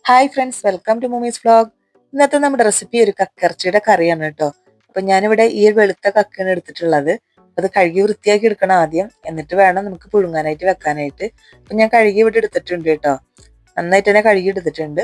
Hi friends, welcome to Moomi's vlog. ഇന്നത്തെ നമ്മുടെ recipe ഒരു കക്കിറച്ചിയുടെ കറിയാണ് കേട്ടോ. അപ്പൊ ഞാനിവിടെ ഈ ഒരു വെളുത്ത കക്കാണ് എടുത്തിട്ടുള്ളത്. അത് കഴുകി വൃത്തിയാക്കി എടുക്കണം ആദ്യം, എന്നിട്ട് വേണം നമുക്ക് പുഴുങ്ങാനായിട്ട് വെക്കാനായിട്ട്. അപ്പൊ ഞാൻ കഴുകി ഇവിടെ എടുത്തിട്ടുണ്ട് കേട്ടോ, നന്നായിട്ട് തന്നെ കഴുകി എടുത്തിട്ടുണ്ട്.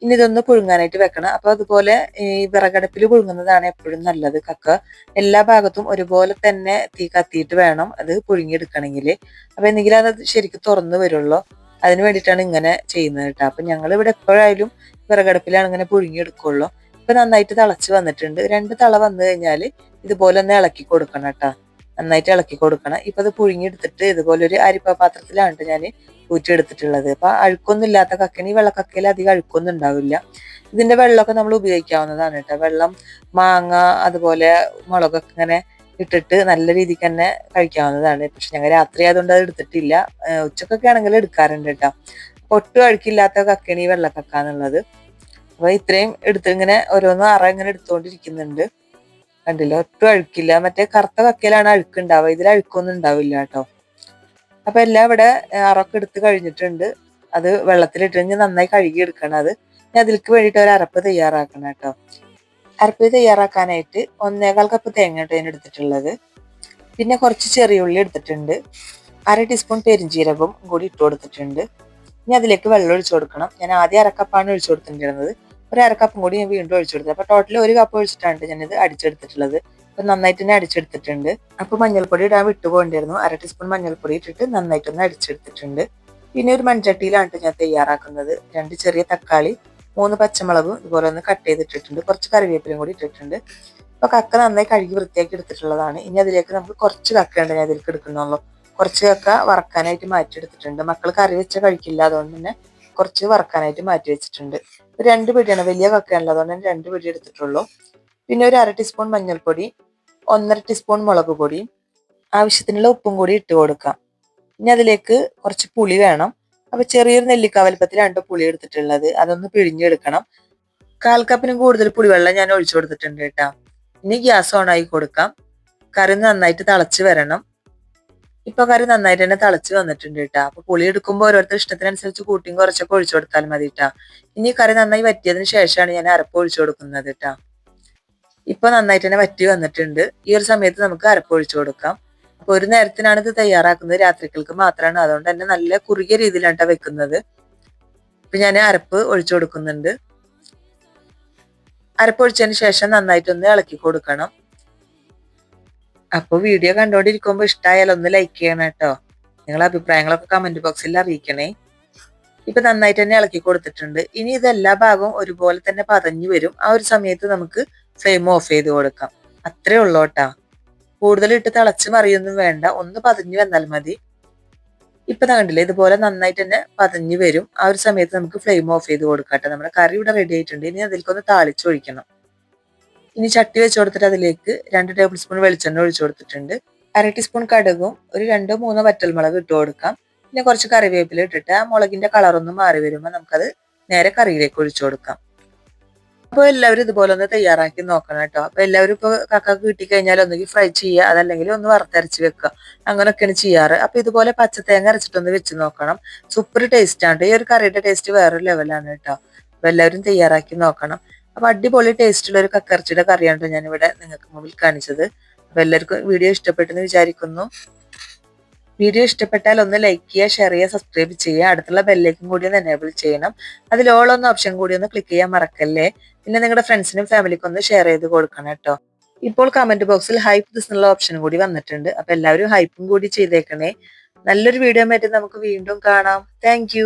ഇനി ഇതൊന്ന് പുഴുങ്ങാനായിട്ട് വെക്കണം. അപ്പൊ അതുപോലെ ഈ വിറകടുപ്പിൽ പുഴുങ്ങുന്നതാണ് എപ്പോഴും നല്ലത്. കക്ക എല്ലാ ഭാഗത്തും ഒരുപോലെ തന്നെ തീ കത്തിയിട്ട് വേണം അത് പുഴുങ്ങിയെടുക്കണമെങ്കിൽ. അപ്പൊ എന്തെങ്കിലും അത് ശരിക്കും തുറന്നു വരുള്ളൂ. അതിന് വേണ്ടിയിട്ടാണ് ഇങ്ങനെ ചെയ്യുന്നത് കേട്ടോ. അപ്പൊ ഞങ്ങൾ ഇവിടെ എപ്പോഴായാലും വിറകടുപ്പിലാണ് ഇങ്ങനെ പുഴുങ്ങിയെടുക്കുള്ളൂ. ഇപ്പൊ നന്നായിട്ട് തിളച്ച് വന്നിട്ടുണ്ട്. 2 തള വന്നു കഴിഞ്ഞാൽ ഇതുപോലെ ഒന്ന് ഇളക്കി കൊടുക്കണം കേട്ടോ. നന്നായിട്ട് ഇളക്കി കൊടുക്കണം. ഇപ്പൊ അത് പുഴുങ്ങിയെടുത്തിട്ട് ഇതുപോലെ ഒരു അരിപ്പ പാത്രത്തിലാണ് ഞാൻ ഊറ്റിയെടുത്തിട്ടുള്ളത്. അപ്പൊ അഴുക്കൊന്നും ഇല്ലാത്ത കക്കന്, ഈ വെള്ളക്കക്കയിൽ അധികം അഴുക്കൊന്നും ഉണ്ടാവില്ല. ഇതിന്റെ വെള്ളമൊക്കെ നമ്മൾ ഉപയോഗിക്കാവുന്നതാണ് കേട്ടോ. വെള്ളം, മാങ്ങ, അതുപോലെ മുളകൊക്കെ ഇങ്ങനെ ഇട്ടിട്ട് നല്ല രീതിക്ക് തന്നെ കഴിക്കാവുന്നതാണ്. പക്ഷെ ഞങ്ങൾ രാത്രി ആയതുകൊണ്ട് അത് എടുത്തിട്ടില്ല. ഉച്ചക്കൊക്കെ ആണെങ്കിൽ എടുക്കാറുണ്ട് കേട്ടോ. ഒട്ടും അഴുക്കില്ലാത്ത കക്കയാണ് ഈ വെള്ളക്കക്ക എന്നുള്ളത്. അപ്പൊ ഇത്രയും എടുത്ത് ഇങ്ങനെ ഓരോന്നും ഇങ്ങനെ എടുത്തുകൊണ്ടിരിക്കുന്നുണ്ട്. കണ്ടില്ല, ഒട്ടും അഴുക്കില്ല. മറ്റേ കറുത്ത കക്കയിലാണ് അഴുക്കുണ്ടാവുക, ഇതിൽ അഴുക്കൊന്നും ഉണ്ടാവില്ല കേട്ടോ. അപ്പൊ എല്ലാം ഇവിടെ അറൊക്കെ എടുത്ത് കഴിഞ്ഞിട്ടുണ്ട്. അത് വെള്ളത്തിലിട്ട് നന്നായി കഴുകി എടുക്കണം. അത് ഞാൻ അതിലേക്ക് വേണ്ടിയിട്ട് ഒരു അരപ്പ് തയ്യാറാക്കണം കേട്ടോ. അരപ്പ് തയ്യാറാക്കാനായിട്ട് 1/4 കപ്പ് തേങ്ങ ഞാൻ എടുത്തിട്ടുള്ളത്. പിന്നെ കുറച്ച് ചെറിയ ഉള്ളി എടുത്തിട്ടുണ്ട്. 1/2 ടീസ്പൂൺ പെരിഞ്ജീരകവും കൂടി ഇട്ട് കൊടുത്തിട്ടുണ്ട്. ഇനി അതിലേക്ക് വെള്ളം ഒഴിച്ചു കൊടുക്കണം. ഞാൻ ആദ്യം 1/2 കപ്പാണ് ഒഴിച്ചു കൊടുത്തിട്ടുണ്ടായിരുന്നത്. ഒരു 1/2 കപ്പും കൂടി ഞാൻ വീണ്ടും ഒഴിച്ചു കൊടുത്തത്. അപ്പൊ ടോട്ടൽ 1 കപ്പ് ഒഴിച്ചിട്ടാണ് ഞാനിത് അടിച്ചെടുത്തിട്ടുള്ളത്. അപ്പൊ നന്നായിട്ട് തന്നെ അടിച്ചെടുത്തിട്ടുണ്ട്. അപ്പൊ മഞ്ഞൾപ്പൊടി ഇടാൻ വിട്ടുപോകേണ്ടിയിരുന്നു. 1/2 ടീസ്പൂൺ മഞ്ഞൾപ്പൊടി ഇട്ടിട്ട് നന്നായിട്ടൊന്ന് അടിച്ചെടുത്തിട്ടുണ്ട്. പിന്നെ ഒരു മൺചട്ടിയിലാണ് ഞാൻ തയ്യാറാക്കുന്നത്. 2 ചെറിയ തക്കാളി, 3 പച്ചമുളകും ഇതുപോലെ ഒന്ന് കട്ട് ചെയ്തിട്ടിട്ടുണ്ട്. കുറച്ച് കറിവേപ്പിലയും കൂടി ഇട്ടിട്ടുണ്ട്. അപ്പൊ കക്ക നന്നായി കഴുകി വൃത്തിയാക്കി എടുത്തിട്ടുള്ളതാണ്. ഇനി അതിലേക്ക് നമുക്ക് കുറച്ച് കക്കയുണ്ട് ഞാൻ അതിലേക്ക് എടുക്കുന്നുള്ളൂ. കുറച്ച് കക്ക വറക്കാനായിട്ട് മാറ്റിയെടുത്തിട്ടുണ്ട്. മക്കൾ കറി വെച്ച കഴിക്കില്ല, അതുകൊണ്ട് തന്നെ കുറച്ച് വറക്കാനായിട്ട് മാറ്റി വെച്ചിട്ടുണ്ട്. 2 പിടിയാണ്, വലിയ കക്കയാണല്ലോ, അതുകൊണ്ട് തന്നെ 2 പിടി എടുത്തിട്ടുള്ളൂ. പിന്നെ ഒരു 1/2 ടീസ്പൂൺ മഞ്ഞൾപ്പൊടി, 1/2 ടീസ്പൂൺ മുളക് പൊടിയും, ആവശ്യത്തിനുള്ള ഉപ്പും കൂടി ഇട്ട് കൊടുക്കാം. ഇനി അതിലേക്ക് കുറച്ച് പുളി വേണം. അപ്പൊ ചെറിയൊരു നെല്ലിക്ക വലുപ്പത്തിലാണ് പുളി എടുത്തിട്ടുള്ളത്. അതൊന്ന് പിഴിഞ്ഞെടുക്കണം. 1/4 കപ്പിനും കൂടുതൽ പുളിവെള്ളം ഞാൻ ഒഴിച്ചു കൊടുത്തിട്ടുണ്ട് കേട്ടോ. ഇനി ഗ്യാസ് ഓൺ ആയി കൊടുക്കാം. കറി നന്നായിട്ട് തിളച്ച് വരണം. ഇപ്പൊ കറി നന്നായിട്ട് തന്നെ തിളച്ച് വന്നിട്ടുണ്ട് കേട്ടോ. അപ്പൊ പുളി എടുക്കുമ്പോൾ ഓരോരുത്തർ ഇഷ്ടത്തിനനുസരിച്ച് കൂട്ടിയും കുറച്ചൊക്കെ ഒഴിച്ചു കൊടുത്താൽ മതി കേട്ടോ. ഇനി കറി നന്നായി വറ്റിയതിന് ശേഷമാണ് ഞാൻ അരപ്പ് ഒഴിച്ചു കൊടുക്കുന്നത് കേട്ടോ. ഇപ്പൊ നന്നായിട്ട് തന്നെ വറ്റി വന്നിട്ടുണ്ട്. ഈ ഒരു സമയത്ത് നമുക്ക് അരപ്പ് ഒഴിച്ചു കൊടുക്കാം. അപ്പൊ ഒരു നേരത്തിനാണ് ഇത് തയ്യാറാക്കുന്നത്, രാത്രികൾക്ക് മാത്രമാണ്. അതുകൊണ്ട് തന്നെ നല്ല കുറുകിയ രീതിയിലാണ് വെക്കുന്നത്. ഇപ്പൊ ഞാൻ അരപ്പ് ഒഴിച്ചു കൊടുക്കുന്നുണ്ട്. അരപ്പ് ഒഴിച്ചതിന് ശേഷം നന്നായിട്ടൊന്ന് ഇളക്കി കൊടുക്കണം. അപ്പൊ വീഡിയോ കണ്ടോണ്ടിരിക്കുമ്പോ ഇഷ്ടമായാലും ഒന്ന് ലൈക്ക് ചെയ്യണം കേട്ടോ. നിങ്ങളെ അഭിപ്രായങ്ങളൊക്കെ കമന്റ് ബോക്സിൽ അറിയിക്കണേ. ഇപ്പൊ നന്നായിട്ട് തന്നെ ഇളക്കി കൊടുത്തിട്ടുണ്ട്. ഇനി ഇതെല്ലാ ഭാഗവും ഒരുപോലെ തന്നെ പതഞ്ഞു വരും. ആ ഒരു സമയത്ത് നമുക്ക് ഫ്ലെയിം ഓഫ് ചെയ്ത് കൊടുക്കാം. അത്രേ ഉള്ളൂ കേട്ടാ. കൂടുതൽ ഇട്ട് തിളച്ച് മറിയൊന്നും വേണ്ട, ഒന്ന് പതഞ്ഞു വന്നാൽ മതി. ഇപ്പൊ കണ്ടില്ലേ, ഇതുപോലെ നന്നായിട്ട് തന്നെ പതഞ്ഞു വരും. ആ ഒരു സമയത്ത് നമുക്ക് ഫ്ലെയിം ഓഫ് ചെയ്ത് കൊടുക്കാം. നമ്മുടെ കറി ഇവിടെ റെഡി ആയിട്ടുണ്ട്. ഇനി അതിലേക്കൊന്ന് താളിച്ചൊഴിക്കണം. ഇനി ചട്ടി വെച്ച് കൊടുത്തിട്ട് അതിലേക്ക് 2 ടേബിൾ സ്പൂൺ വെളിച്ചെണ്ണ ഒഴിച്ചു കൊടുത്തിട്ടുണ്ട്. 1/2 ടീസ്പൂൺ കടുകും ഒരു 2-3 വറ്റൽമുളക് ഇട്ട് കൊടുക്കാം. പിന്നെ കുറച്ച് കറിവേപ്പില ഇട്ടിട്ട് ആ മുളകിന്റെ കളറൊന്നും മാറി വരുമ്പോൾ നമുക്കത് നേരെ കറിയിലേക്ക് ഒഴിച്ചു കൊടുക്കാം. അപ്പോൾ എല്ലാവരും ഇതുപോലെ ഒന്ന് തയ്യാറാക്കി നോക്കണം കേട്ടോ. അപ്പൊ എല്ലാവരും ഇപ്പൊ കക്ക കിട്ടിക്കഴിഞ്ഞാൽ ഒന്നുകിൽ ഫ്രൈ ചെയ്യുക, അതല്ലെങ്കിൽ ഒന്ന് വറുത്തരച്ച് വെക്കുക, അങ്ങനെയൊക്കെയാണ് ചെയ്യാറ്. അപ്പൊ ഇതുപോലെ പച്ചത്തേങ്ങ അരച്ചിട്ടൊന്ന് വെച്ച് നോക്കണം. സൂപ്പർ ടേസ്റ്റ് ആണ്. ഈ ഒരു കറിയുടെ ടേസ്റ്റ് വേറൊരു ലെവലാണ് കേട്ടോ. അപ്പൊ എല്ലാവരും തയ്യാറാക്കി നോക്കണം. അപ്പൊ അടിപൊളി ടേസ്റ്റുള്ള ഒരു കക്കറച്ചിയുടെ കറിയാണ് ഞാൻ ഇവിടെ നിങ്ങൾക്ക് മുമ്പിൽ കാണിച്ചത്. അപ്പൊ എല്ലാവർക്കും വീഡിയോ ഇഷ്ടപ്പെട്ടെന്ന് വിചാരിക്കുന്നു. വീഡിയോ ഇഷ്ടപ്പെട്ടാൽ ഒന്ന് ലൈക്ക് ചെയ്യുക, ഷെയർ ചെയ്യുക, സബ്സ്ക്രൈബ് ചെയ്യുക. അടുത്തുള്ള ബെല്ലേക്കും കൂടി ഒന്ന് എനേബിൾ ചെയ്യണം. അതിൽ ഓൾ എന്ന ഓപ്ഷൻ കൂടി ഒന്ന് ക്ലിക്ക് ചെയ്യാൻ മറക്കല്ലേ. പിന്നെ നിങ്ങളുടെ ഫ്രണ്ട്സിനും ഫാമിലിക്കും ഒന്ന് ഷെയർ ചെയ്ത് കൊടുക്കണം കേട്ടോ. ഇപ്പോൾ കമന്റ് ബോക്സിൽ ഹൈപ്പ് ദിസ് എന്നുള്ള ഓപ്ഷൻ കൂടി വന്നിട്ടുണ്ട്. അപ്പൊ എല്ലാവരും ഹൈപ്പും കൂടി ചെയ്തേക്കണേ. നല്ലൊരു വീഡിയോ ആയിട്ട് നമുക്ക് വീണ്ടും കാണാം. താങ്ക്